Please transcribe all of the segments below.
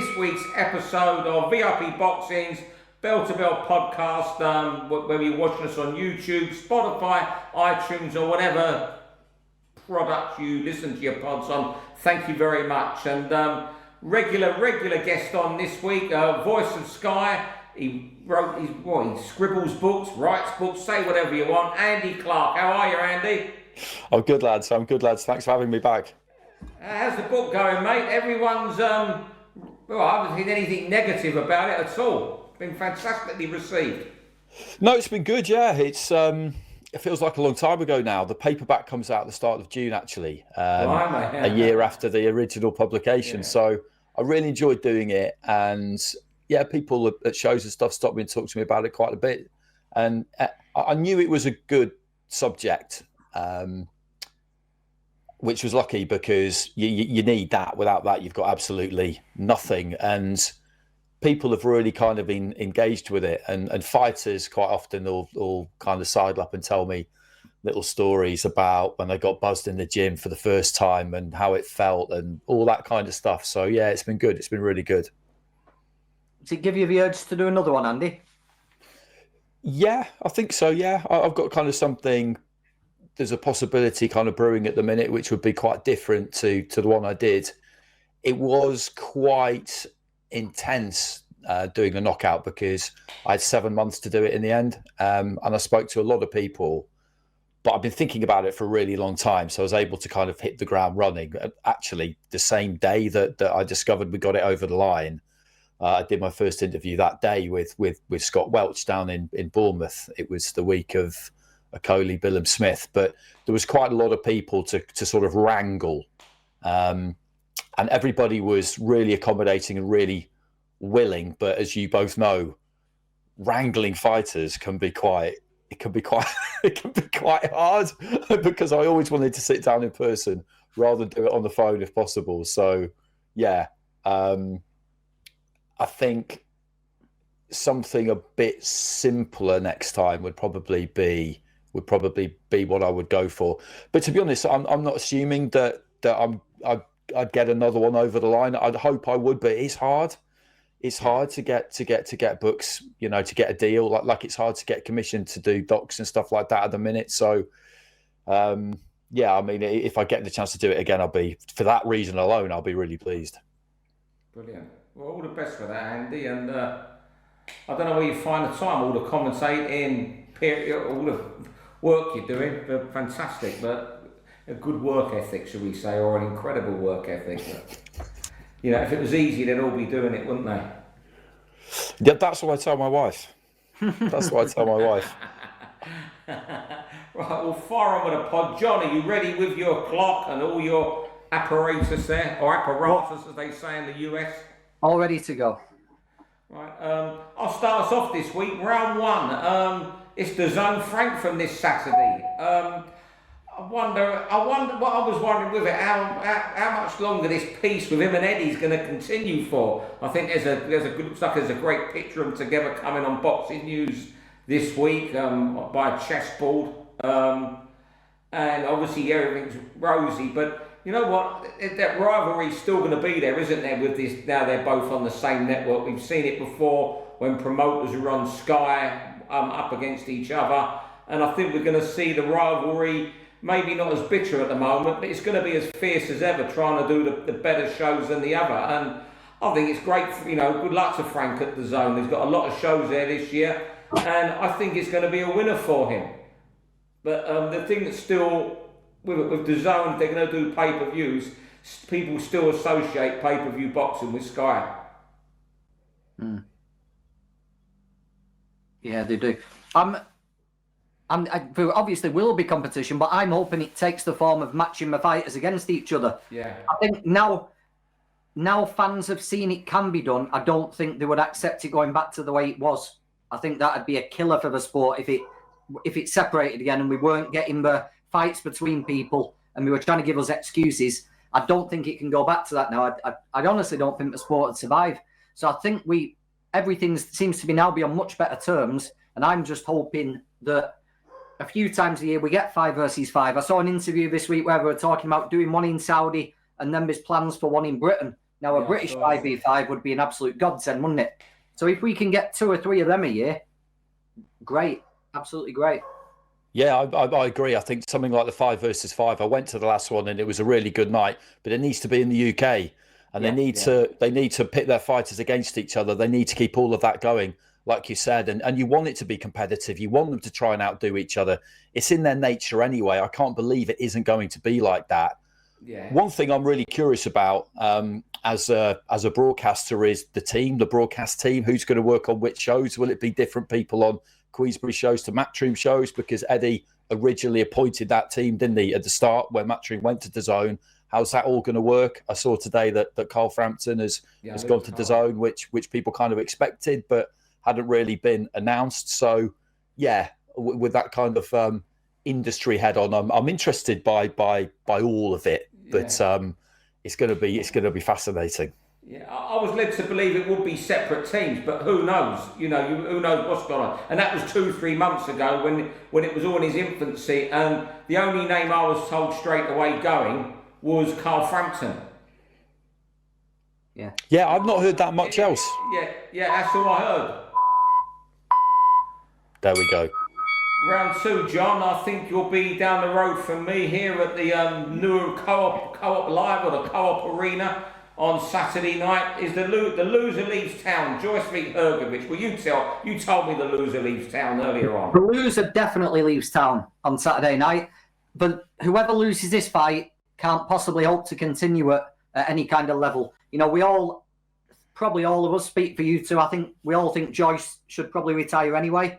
this week's episode of VIP Boxing's Bell to Bell podcast, whether you're watching us on YouTube, Spotify, iTunes, or whatever product you listen to your pods on. Thank you very much. And regular guest on this week, voice of Sky. He scribbles books, writes books, say whatever you want. Andy Clarke. How are you, Andy? I'm good, lads. Thanks for having me back. How's the book going, mate? Everyone's, I haven't seen anything negative about it at all. It's been fantastically received. No, it's been good, yeah. It feels like a long time ago now. The paperback comes out at the start of June, actually, a year after the original publication. Yeah. So I really enjoyed doing it. And yeah, people at shows and stuff stopped me and talked to me about it quite a bit. And I knew it was a good subject, which was lucky because you need that. Without that, you've got absolutely nothing. And people have really kind of been engaged with it. And fighters quite often will kind of sidle up and tell me little stories about when they got buzzed in the gym for the first time and how it felt and all that kind of stuff. So yeah, it's been good. It's been really good. Does it give you the urge to do another one, Andy? Yeah, I think so. Yeah, I've got kind of something. There's a possibility kind of brewing at the minute, which would be quite different to the one I did. It was quite intense doing the knockout because I had 7 months to do it in the end. And I spoke to a lot of people, but I've been thinking about it for a really long time. So I was able to kind of hit the ground running. Actually, the same day that I discovered we got it over the line, I did my first interview that day with Scott Welch down in Bournemouth. It was the week of Coley, Billum Smith, but there was quite a lot of people to sort of wrangle. And everybody was really accommodating and really willing. But as you both know, wrangling fighters can be quite hard because I always wanted to sit down in person rather than do it on the phone if possible. So yeah, I think something a bit simpler next time would probably be what I would go for. But to be honest, I'm not assuming that I'd get another one over the line. I'd hope I would, but it's hard. It's hard to get books, to get a deal. Like it's hard to get commissioned to do docs and stuff like that at the minute. So yeah, I mean, if I get the chance to do it again, for that reason alone, I'll be really pleased. Brilliant. Well, all the best for that, Andy. And I don't know where you find the time, all the commentating, all the work you're doing, but fantastic. But a good work ethic, shall we say, or an incredible work ethic. If it was easy, they'd all be doing it, wouldn't they? Yeah, that's what I tell my wife. Right, we'll fire on with a pod. John, are you ready with your clock and all your apparatus there, or apparatus as they say in the US? All ready to go. Right, I'll start us off this week. Round one. It's the Zone Frank from this Saturday. I wonder what I was wondering with it, how much longer this piece with him and Eddie's going to continue for. I think there's a great picture of them together coming on Boxing News this week by a chessboard. And obviously everything's rosy, but you know what? That rivalry's still going to be there, isn't there? With this, now they're both on the same network. We've seen it before when promoters are on Sky up against each other, and I think we're going to see the rivalry. Maybe not as bitter at the moment, but it's going to be as fierce as ever, trying to do the better shows than the other. And I think it's great. Good luck to Frank at the Zone. He's got a lot of shows there this year, and I think it's going to be a winner for him. But the thing that's still with the Zone, if they're going to do pay-per-views, people still associate pay-per-view boxing with Sky. Yeah, they do. There obviously will be competition, but I'm hoping it takes the form of matching the fighters against each other. Yeah. I think now fans have seen it can be done. I don't think they would accept it going back to the way it was. I think that'd be a killer for the sport if it separated again and we weren't getting the fights between people and we were trying to give us excuses. I don't think it can go back to that now. I honestly don't think the sport would survive. So I think everything seems to be now be on much better terms, and I'm just hoping that a few times a year we get 5 versus 5. I saw an interview this week where we were talking about doing one in Saudi and then there's plans for one in Britain. Now, a British 5v5 would be an absolute godsend, wouldn't it? So if we can get 2 or 3 of them a year, great. Absolutely great. Yeah, I agree. I think something like the 5 versus 5. I went to the last one and it was a really good night, but it needs to be in the UK, and they need to pit their fighters against each other. They need to keep all of that going, like you said, and you want it to be competitive. You want them to try and outdo each other. It's in their nature anyway. I can't believe it isn't going to be like that. Yeah. One thing I'm really curious about as a broadcaster is the broadcast team. Who's going to work on which shows? Will it be different people on Queensberry shows to Matchroom shows? Because Eddie originally appointed that team, didn't he, at the start when Matchroom went to DAZN? How's that all going to work? I saw today that Carl Frampton has gone to DAZN, which people kind of expected, but hadn't really been announced. So, yeah, with that kind of industry head on, I'm interested by all of it. But it's going to be fascinating. Yeah, I was led to believe it would be separate teams, but who knows? Who knows what's gone on? And that was 2-3 months ago when it was all in his infancy. And the only name I was told straight away going was Carl Frampton. Yeah, I've not heard that much else. Yeah, that's all I heard. There we go. Round 2, John. I think you'll be down the road from me here at the new Co-op Live or the Co-op Arena on Saturday night. Is the loser leaves town? Joyce v Hrgovic. Well, you told me the loser leaves town earlier on. The loser definitely leaves town on Saturday night, but whoever loses this fight can't possibly hope to continue at any kind of level. Probably all of us speak for you two. I think we all think Joyce should probably retire anyway.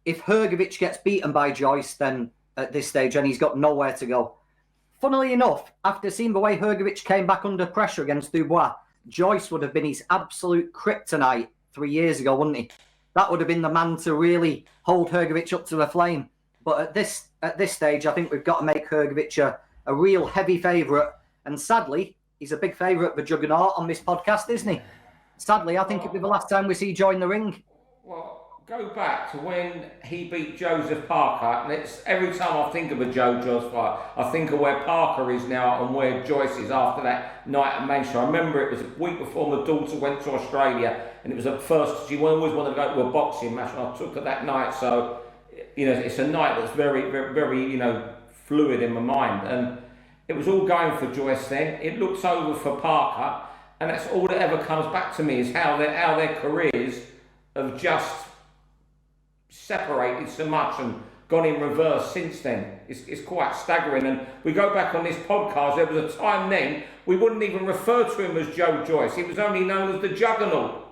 If Hrgovic gets beaten by Joyce, then at this stage, then he's got nowhere to go. Funnily enough, after seeing the way Hrgovic came back under pressure against Dubois, Joyce would have been his absolute kryptonite 3 years ago, wouldn't he? That would have been the man to really hold Hrgovic up to the flame. But at this stage, I think we've got to make Hrgovic a real heavy favourite. And sadly, he's a big favourite for Juggernaut on this podcast, isn't he? Sadly, I think it'll be the last time we see Joe in the ring. Well, go back to when he beat Joseph Parker, and it's every time I think of a Joyce fight, I think of where Parker is now and where Joyce is after that night at Manchester. I remember it was a week before my daughter went to Australia, and it was at first she always wanted to go to a boxing match, and I took her that night. So, it's a night that's very, very, very, fluid in my mind, and it was all going for Joyce then. It looks over for Parker, and that's all that ever comes back to me is how their careers have just separated so much and gone in reverse since then. It's quite staggering. And we go back on this podcast, there was a time then we wouldn't even refer to him as Joe Joyce. He was only known as the Juggernaut.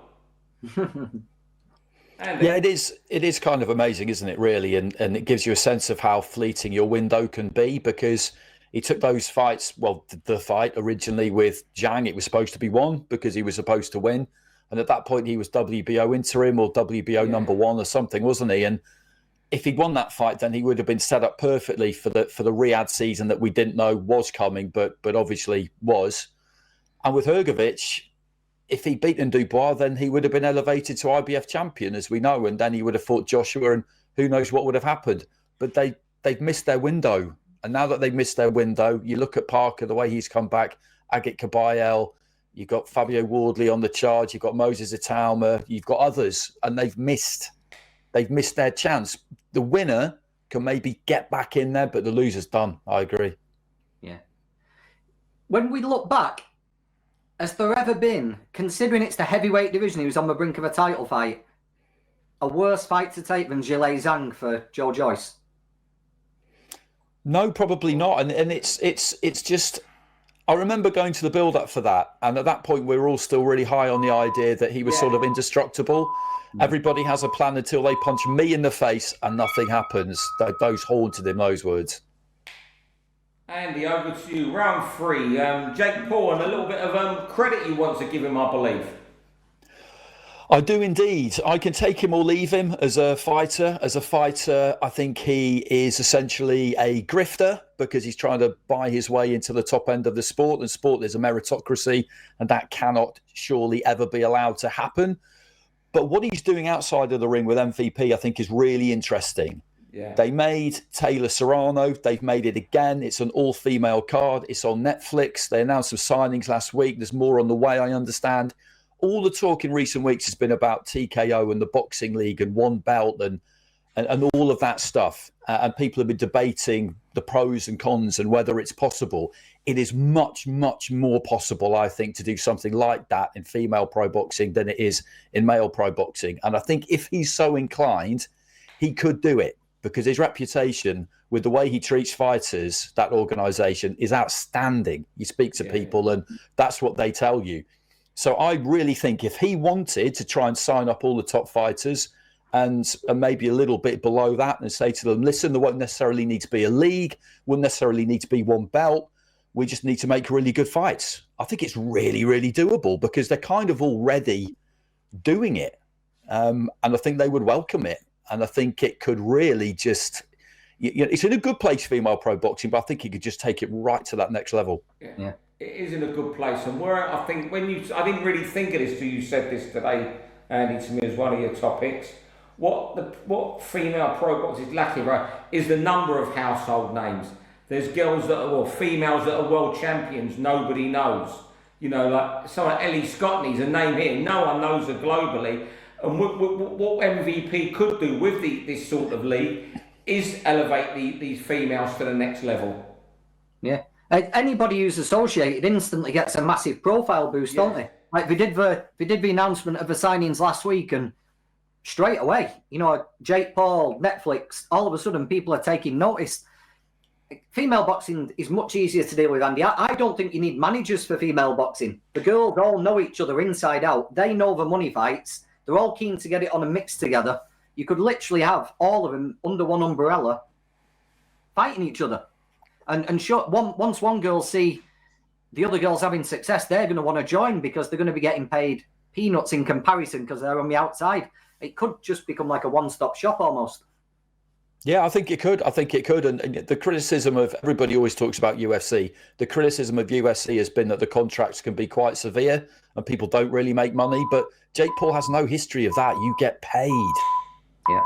Yeah, it is kind of amazing, isn't it, really? And it gives you a sense of how fleeting your window can be, because he took those fights, the fight originally with Zhang, it was supposed to be won because he was supposed to win. And at that point, he was WBO interim or WBO number 1 or something, wasn't he? And if he'd won that fight, then he would have been set up perfectly for the Riyadh season that we didn't know was coming, but obviously was. And with Hrgovic, if he'd beaten Dubois, then he would have been elevated to IBF champion, as we know, and then he would have fought Joshua, and who knows what would have happened. But they've missed their window. And now that they've missed their window, you look at Parker, the way he's come back, Agit Kabayel, you've got Fabio Wardley on the charge, you've got Moses Itauma, you've got others, and they've missed their chance. The winner can maybe get back in there, but the loser's done. I agree. Yeah. When we look back, has there ever been, considering it's the heavyweight division, he was on the brink of a title fight, a worse fight to take than Zhilei Zhang for Joe Joyce? No, probably not. And it's just, I remember going to the build-up for that, and at that point we were all still really high on the idea that he was sort of indestructible. Everybody has a plan until they punch me in the face and nothing happens. Those haunted him, those words. Andy, over to you. Round 3. Jake Paul, and a little bit of credit you want to give him, I believe. I do indeed. I can take him or leave him as a fighter. As a fighter, I think he is essentially a grifter because he's trying to buy his way into the top end of the sport. And sport, there's a meritocracy, and that cannot surely ever be allowed to happen. But what he's doing outside of the ring with MVP, I think, is really interesting. Yeah. They made Taylor Serrano. They've made it again. It's an all-female card. It's on Netflix. They announced some signings last week. There's more on the way, I understand. All the talk in recent weeks has been about TKO and the boxing league and one belt and all of that stuff. And people have been debating the pros and cons and whether it's possible. It is much, much more possible, I think, to do something like that in female pro boxing than it is in male pro boxing. And I think if he's so inclined, he could do it, because his reputation with the way he treats fighters, that organisation, is outstanding. You speak to people and that's what they tell you. So I really think if he wanted to try and sign up all the top fighters and maybe a little bit below that and say to them, listen, there won't necessarily need to be a league, won't necessarily need to be one belt. We just need to make really good fights. I think it's really, really doable, because they're kind of already doing it. And I think they would welcome it. And I think it could really just, it's in a good place, female pro boxing, but I think it could just take it right to that next level. Yeah. It is in a good place. And where I think I didn't really think of this till you said this today, Andy, to me as one of your topics. What female pro boxing is lacking, right, is the number of household names. There's girls females that are world champions, nobody knows. Like someone, Ellie Scott needs a name here, no one knows her globally. And what MVP could do with this sort of league is elevate these females to the next level. Yeah. Anybody who's associated instantly gets a massive profile boost, don't they? Like we did the announcement of the signings last week, and straight away, Jake Paul, Netflix, all of a sudden people are taking notice. Female boxing is much easier to deal with, Andy. I don't think you need managers for female boxing. The girls all know each other inside out. They know the money fights. They're all keen to get it on a mix together. You could literally have all of them under one umbrella fighting each other. And sure, once one girl see the other girls having success, they're going to want to join, because they're going to be getting paid peanuts in comparison because they're on the outside. It could just become like a one-stop shop almost. Yeah, I think it could. And the criticism of, everybody always talks about UFC. The criticism of UFC has been that the contracts can be quite severe and people don't really make money. But Jake Paul has no history of that. You get paid. Yeah.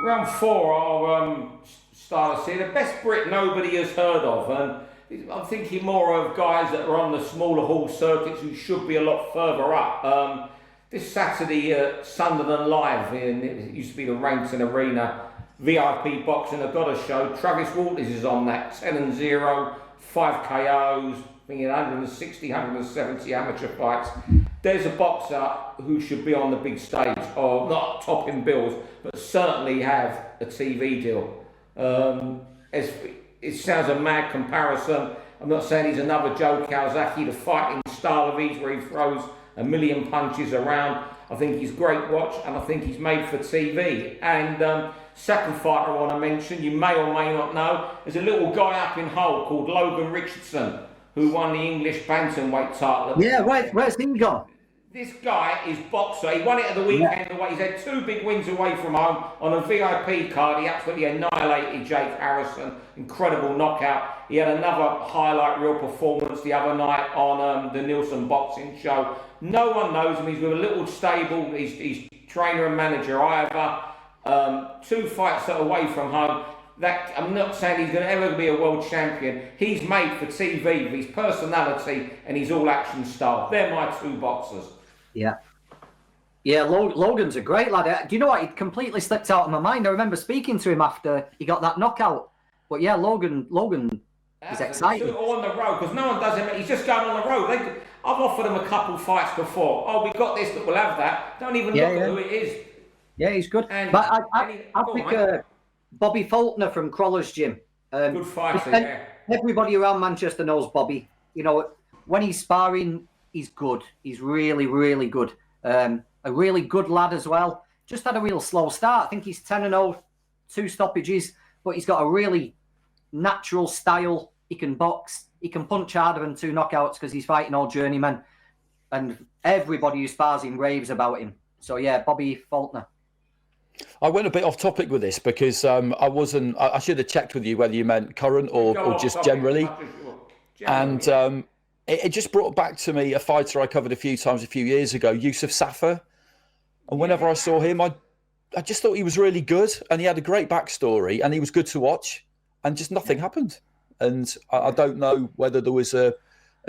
Round 4, I'll start to see the best Brit nobody has heard of. And I'm thinking more of guys that are on the smaller hall circuits who should be a lot further up. This Saturday at Sunderland Live, it used to be the Rainton Arena, VIP boxing, I've got a show. Travis Walters is on that, 10-0, 5 KOs, I think 160, 170 amateur fights. There's a boxer who should be on the big stage, or not topping bills, but certainly have a TV deal. It sounds a mad comparison. I'm not saying he's another Joe Calzaghe, the fighting style of ease where he throws a million punches around. I think he's great watch, and I think he's made for TV. And second fighter I want to mention, you may or may not know, there's a little guy up in Hull called Logan Richardson, who won the English bantamweight title. Yeah, where's he gone? This guy is boxer. He won it at the weekend. Yeah. He's had 2 big wins away from home on a VIP card. He absolutely annihilated Jake Harrison. Incredible knockout. He had another highlight reel performance the other night on the Nielsen Boxing Show. No one knows him. He's with a little stable. He's trainer and manager either. 2 fights away from home. That I'm not saying he's going to ever be a world champion. He's made for TV with his personality and his all-action style. They're my 2 boxers. Yeah, Logan's a great lad. Do you know what? He completely slipped out of my mind. I remember speaking to him after he got that knockout. But yeah, Logan is exciting. On the road, because no one does him. He's just going on the road. I've offered him a couple fights before. Oh, we got this, but we'll have that. Don't even look at who it is. Yeah, he's good. But I think Bobby Faulkner from Crawler's Gym. Good fighter, yeah. Everybody around Manchester knows Bobby. When he's sparring, he's good. He's really, really good. A really good lad as well. Just had a real slow start. I think he's 10-0, 2 stoppages, but he's got a really natural style. He can box. He can punch harder than 2 knockouts because he's fighting all journeymen. And everybody who spars him raves about him. So yeah, Bobby Faulkner. I went a bit off topic with this because I should have checked with you whether you meant current or just generally. And it just brought back to me a fighter I covered a few times a few years ago, Yusuf Safar. And whenever I saw him, I I just thought he was really good, and he had a great backstory, and he was good to watch, and just nothing happened. And I don't know whether there was a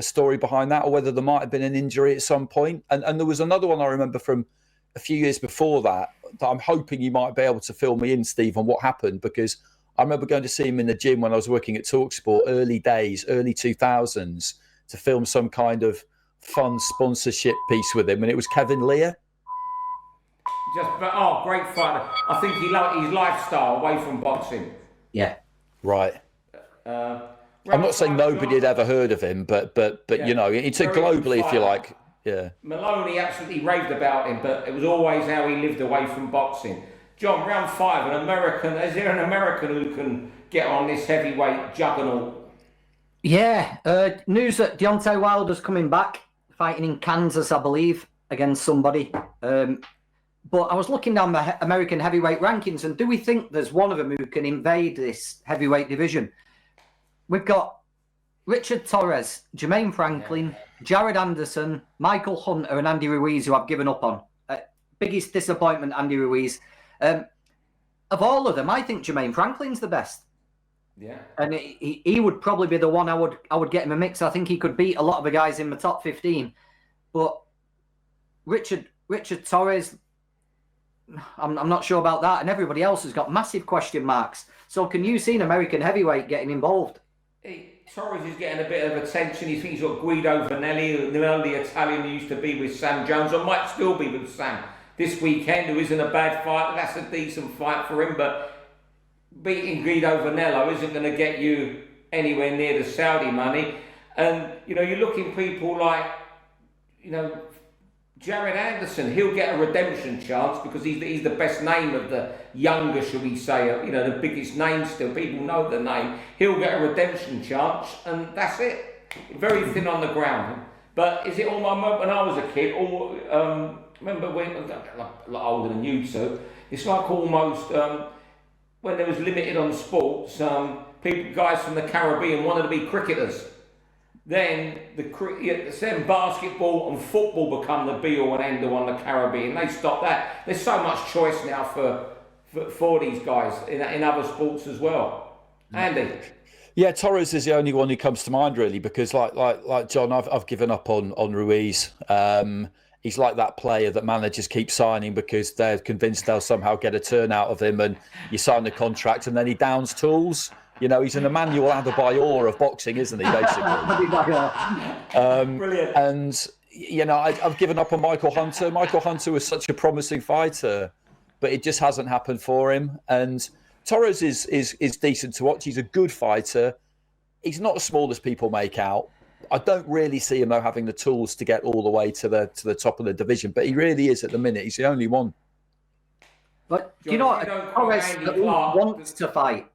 story behind that, or whether there might have been an injury at some point. And there was another one I remember from a few years before that I'm hoping you might be able to fill me in, Steve, on what happened, because I remember going to see him in the gym when I was working at TalkSport, early days, early 2000s, to film some kind of fun sponsorship piece with him, and it was Kevin Lear. Great fighter. I think he liked his lifestyle away from boxing. Yeah. Right. I'm not saying nobody had ever heard of him, but yeah, you know, it's a globally, if you like. Yeah. Maloney absolutely raved about him, but it was always how he lived away from boxing. John, round 5, is there an American who can get on this heavyweight juggernaut? Yeah. News that Deontay Wilder's coming back, fighting in Kansas, I believe, against somebody. But I was looking down the American heavyweight rankings, and do we think there's one of them who can invade this heavyweight division? We've got Richard Torres, Jermaine Franklin, Jared Anderson, Michael Hunter, and Andy Ruiz, who I've given up on. Biggest disappointment, Andy Ruiz. Of all of them, I think Jermaine Franklin's the best. Yeah, and he would probably be the one I would get him a mix. I think he could beat a lot of the guys in the top 15. But Richard Torres, I'm not sure about that, and everybody else has got massive question marks. So can you see an American heavyweight getting involved? Torres is getting a bit of attention. He thinks he's got Guido Vanelli, the Italian who used to be with Sam Jones, or might still be with Sam this weekend, who isn't a bad fighter. That's a decent fight for him, but beating Guido Vanello isn't going to get you anywhere near the Saudi money. And, you know, you're looking people like, you know, Jared Anderson, he'll get a redemption chance because he's the best name of the younger, shall we say, you know, the biggest name still. People know the name. He'll get a redemption chance, and that's it. Very thin on the ground. But is it all when I was a kid, remember when, I'm a lot older than you two, it's like almost when there was limited on sports, guys from the Caribbean wanted to be cricketers. Then basketball and football become the be-all and end-all on the Caribbean. They stopped that. There's so much choice now for these guys in other sports as well. Andy? Yeah, Torres is the only one who comes to mind, really, because like John, I've given up on Ruiz. He's like that player that managers keep signing because they're convinced they'll somehow get a turn out of him, and you sign the contract and then he downs tools. You know, he's an Emmanuel Adebayor of boxing, isn't he, basically? Brilliant. And, you know, I've given up on Michael Hunter. Michael Hunter was such a promising fighter, but it just hasn't happened for him. And Torres is decent to watch. He's a good fighter. He's not as small as people make out. I don't really see him, though, having the tools to get all the way to the top of the division, but he really is at the minute. He's the only one. But do you know what? Torres wants to fight.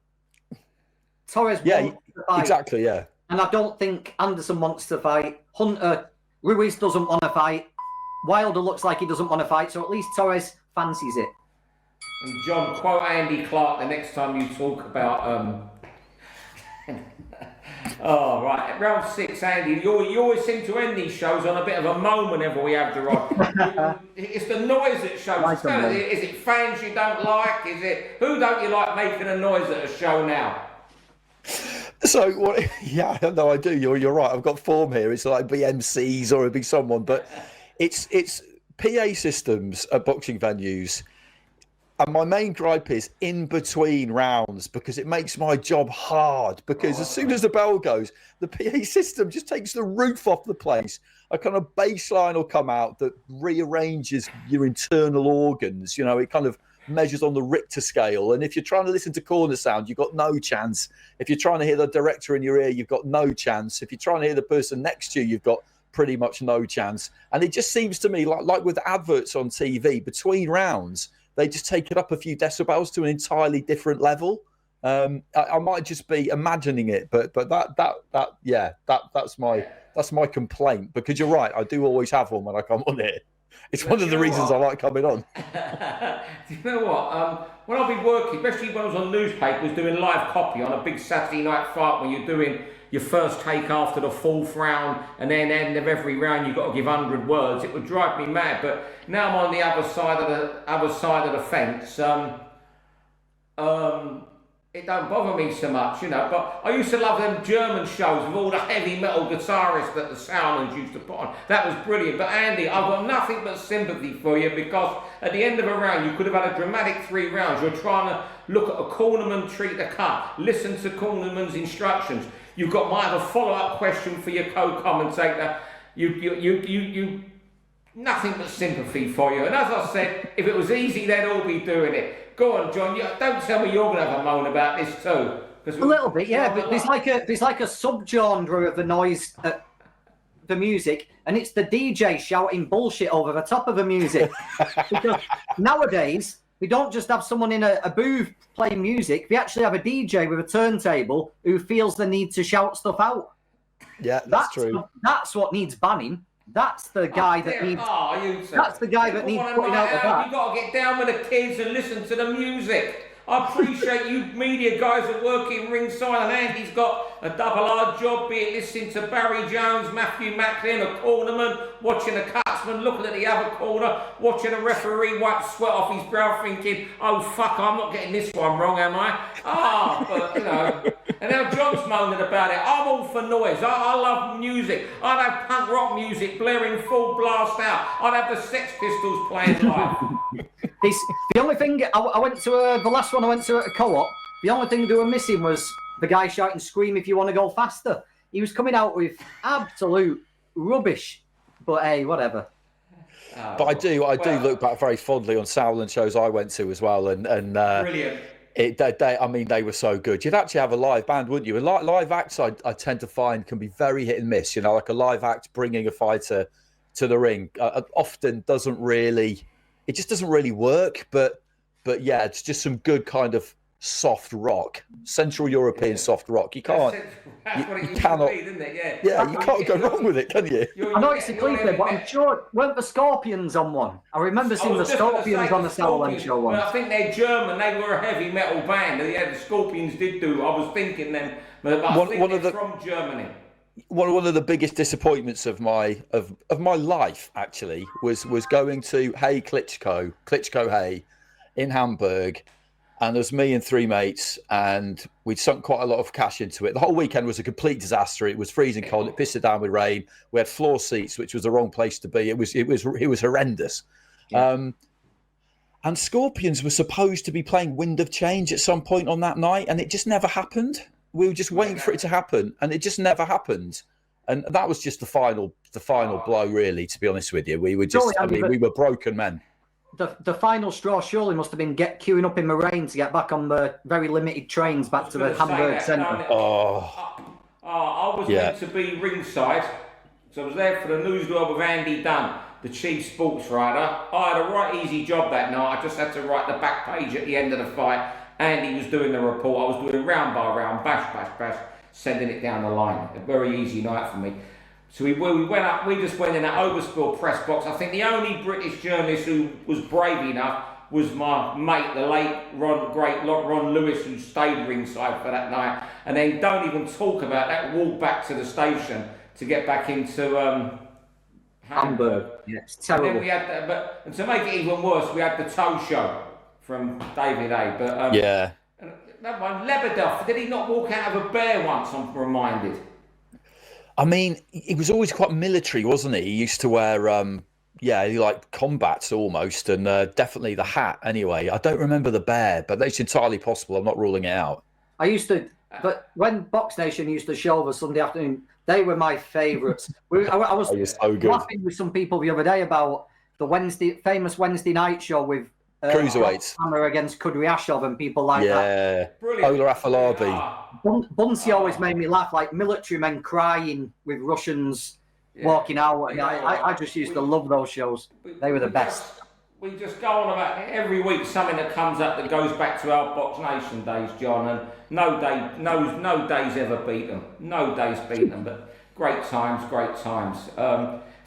Torres wants to fight. Exactly, yeah. And I don't think Anderson wants to fight. Ruiz doesn't want to fight. Wilder looks like he doesn't want to fight, so at least Torres fancies it. And John, quote Andy Clarke the next time you talk about... Oh, right. Round 6, Andy. You always seem to end these shows on a bit of a moan whenever we have the rod. It's the noise that shows. Is it fans you don't like? Who don't you like making a noise at a show now? So what? Yeah, no, I do. You're right. I've got form here. It's like BMCs or it'd be someone, but it's PA systems at boxing venues. And my main gripe is in between rounds, because it makes my job hard. Because as soon as the bell goes, the PA system just takes the roof off the place. A kind of bass line will come out that rearranges your internal organs. You know, it kind of measures on the Richter scale. And if you're trying to listen to corner sound, you've got no chance. If you're trying to hear the director in your ear, you've got no chance. If you're trying to hear the person next to you, you've got pretty much no chance. And it just seems to me like with adverts on TV, between rounds, they just take it up a few decibels to an entirely different level. I might just be imagining it, but that's my complaint, because you're right. I do always have one when I come on here. It's one of the reasons I like coming on. Do you know what? When I've been working, especially when I was on newspapers doing live copy on a big Saturday night fight, when you're doing your first take after the fourth round, and then end of every round you've got to give 100 words, it would drive me mad. But now I'm on the other side of the fence. It don't bother me so much, you know. But I used to love them German shows with all the heavy metal guitarists that the Soundlands used to put on. That was brilliant. But Andy, I've got nothing but sympathy for you, because at the end of a round, you could have had a dramatic 3 rounds. You're trying to look at a cornerman treat the cut, listen to cornerman's instructions. You've got might have a follow-up question for your co-commentator. You nothing but sympathy for you. And as I said, if it was easy, they'd all be doing it. Go on, John. Don't tell me you're going to have a moan about this too. A little bit, yeah. But there's like a subgenre of the noise, the music, and it's the DJ shouting bullshit over the top of the music. Because nowadays we don't just have someone in a booth playing music. We actually have a DJ with a turntable who feels the need to shout stuff out. Yeah, that's true. That's what needs banning. That's the guy that needs. That's the guy that needs putting out the back. You've got to get down with the kids and listen to the music. I appreciate you media guys that work in ringside, and Andy's got a double hard job, be it listening to Barry Jones, Matthew Macklin, a cornerman, watching a cutsman, looking at the other corner, watching a referee wipe sweat off his brow, thinking, oh fuck, I'm not getting this one wrong, am I? But you know. And now John's moaning about it. I'm all for noise. I love music. I'd have punk rock music blaring full blast out. I'd have the Sex Pistols playing live. The only thing I went to the last one I went to at a co-op. The only thing they were missing was the guy shouting, "Scream if you want to go faster." He was coming out with absolute rubbish. But hey, whatever. But I do look back very fondly on Soundland shows I went to as well, and Brilliant. They were so good. You'd actually have a live band, wouldn't you? And live acts, I tend to find can be very hit and miss. You know, like a live act bringing a fighter to the ring often doesn't really. It just doesn't really work. But yeah, it's just some good kind of soft rock, Central European soft rock. You can't. That's what it you used cannot. to be, didn't it? Yeah, you can't go wrong with it, can you? I know it's a cliche, but I'm sure weren't the Scorpions on one? I remember seeing the Scorpions on the Soundland show once. Well, I think they're German. They were a heavy metal band. Yeah, the Scorpions did do. I was thinking them, but I think they're from Germany. One of the biggest disappointments of my life actually was going to Hey Klitschko Hey in Hamburg. And there's me and 3 mates, and we'd sunk quite a lot of cash into it. The whole weekend was a complete disaster. It was freezing cold. It pissed it down with rain. We had floor seats, which was the wrong place to be. It was horrendous. Yeah. And Scorpions were supposed to be playing Wind of Change at some point on that night, and it just never happened. We were just waiting for it to happen, and it just never happened. And that was just the final blow, really. To be honest with you, we were just. We were broken men. The final straw surely must have been queuing up in the rain to get back on the very limited trains back to the Hamburg centre. I was meant to be ringside, so I was there for the news job of Andy Dunn, the chief sports writer. I had a right easy job that night. I just had to write the back page at the end of the fight. Andy was doing the report. I was doing round by round, bash, sending it down the line. A very easy night for me. So we went up, we just went in that overspill press box. I think the only British journalist who was brave enough was my mate, the late Ron Lewis, who stayed ringside for that night. And then don't even talk about that walk back to the station to get back into Hamburg. Yeah, it's terrible. And then we had and to make it even worse, we had the toe show from David A. But yeah. And that one, Lebedev, did he not walk out of a bear once, I'm reminded? I mean, he was always quite military, wasn't he? He used to wear, he like combats almost, and definitely the hat anyway. I don't remember the bear, but that's entirely possible. I'm not ruling it out. I used to, but when Box Nation used to show the Sunday afternoon, they were my favourites. I was so laughing with some people the other day about the famous Wednesday night show with Cruiserweights. Hammer against Kudryashov and people like that. Yeah, Ola Afolabi. Bunsey always made me laugh, like military men crying with Russians walking out. I just used to love those shows. They were the best. We just go on about every week something that comes up that goes back to our Box Nation days, John, and no days ever beat them. No days beat them, but great times.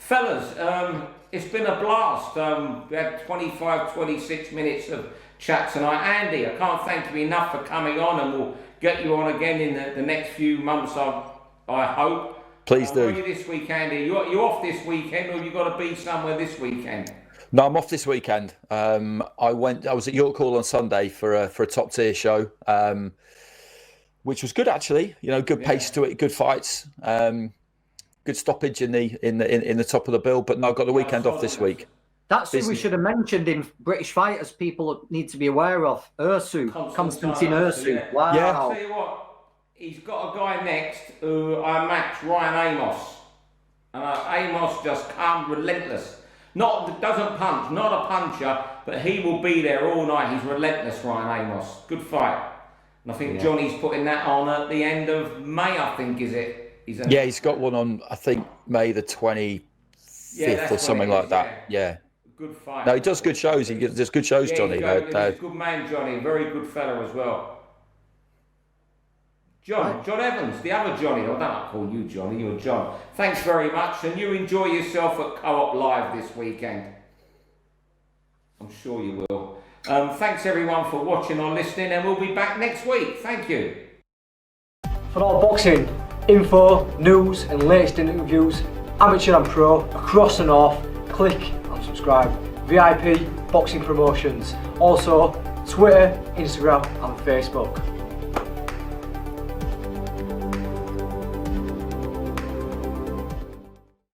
Fellas, it's been a blast. We had 25, 26 minutes of chat tonight. Andy, I can't thank you enough for coming on, and we'll get you on again in the next few months, I hope. Please do. Where are you this week, Andy? You off this weekend, or you got to be somewhere this weekend? No, I'm off this weekend. I was at York Hall on Sunday for a top tier show, which was good actually. You know, good pace to it, good fights, good stoppage in the top of the bill. But no, I've got the weekend off this week. That's who we should have mentioned in British fighters. People need to be aware of Ursu, Konstantin Ursu. Yeah. Wow. Yeah. I'll tell you what, he's got a guy next who I matched, Ryan Amos, and Amos just calm, relentless. Doesn't punch, not a puncher, but he will be there all night. He's relentless, Ryan Amos. Good fight. And I think Johnny's putting that on at the end of May, I think, is it? He's got one on, I think, May the 25th or something like that. Yeah. Good fight. No, he does good shows. He does good shows, Johnny. He's a good man, Johnny. Very good fella as well. John Evans, the other Johnny. I don't call you Johnny, you're John. Thanks very much, and you enjoy yourself at Co-op Live this weekend. I'm sure you will. Thanks everyone for watching or listening, and we'll be back next week. Thank you. For all boxing info, news and latest interviews, amateur and pro, across the north, click and subscribe. VIP Boxing Promotions. Also, Twitter, Instagram and Facebook.